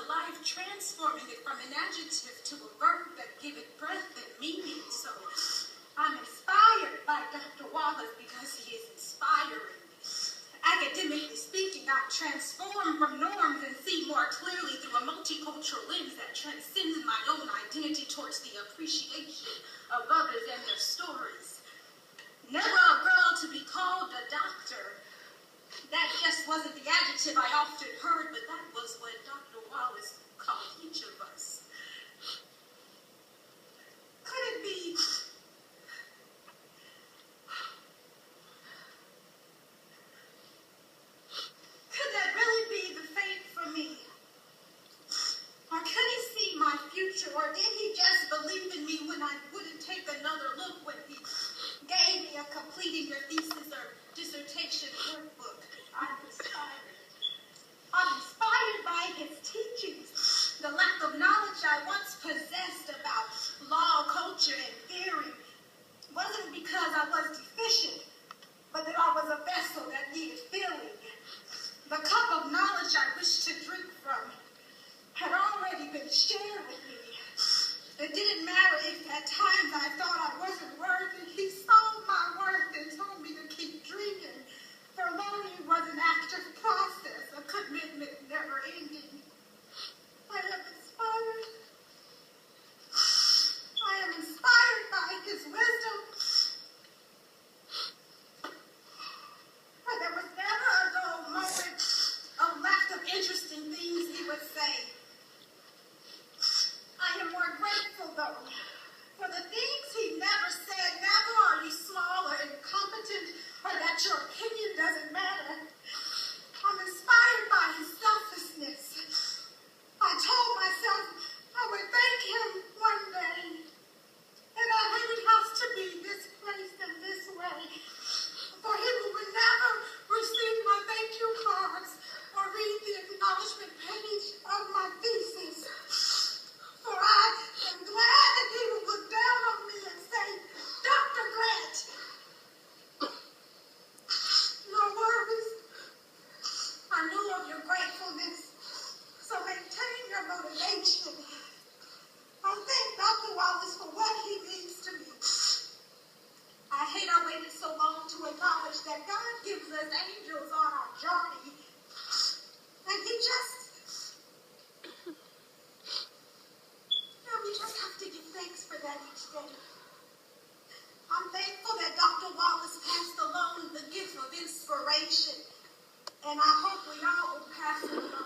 life, transforming it from an adjective to a verb that giveth breath and meaning. So I'm inspired by Dr. Wallace because he is inspiring. Academically speaking, I transform from norms and see more clearly through a multicultural lens that transcends my own identity towards the appreciation of others and their stories. Never a girl to be called a doctor. That just wasn't the adjective I often heard, but that was what Dr. Wallace called each of us. Could it be... Could that really be the fate for me? Or could he see my future, or did he just believe in me when I wouldn't take another look when he gave me a completing your thesis or dissertation workbook? I'm inspired. I'm inspired by his teachings. The lack of knowledge I once possessed about law, culture, and theory wasn't because I was deficient, but that I was a vessel that needed filling. The cup of knowledge I wished to drink from had already been shared with me. It didn't matter if at times I thought I wasn't worthy. He saw my worth and told me to keep drinking. For learning was an active process, a commitment never ending. I am inspired. I am inspired by his wisdom. There was never a dull moment of lack of interesting things he would say. I am more grateful, though, for the things he never said. Never are you small or incompetent, or that your opinion doesn't matter. I'm inspired by his selflessness. I told myself I would thank him one day, and I knew it has to be this place and this way. For him who would never receive my thank you cards or read the acknowledgement page of my thesis. For I am glad that he would look down on me and say, Dr. Grant, no worries. I knew of your gratefulness, so maintain your motivation. I thank Dr. Wallace for what he means to me. I hate I waited so long to acknowledge that God gives us angels on our journey. And we just have to give thanks for that each day. I'm thankful that Dr. Wallace passed along the gift of inspiration. And I hope we all will pass it along.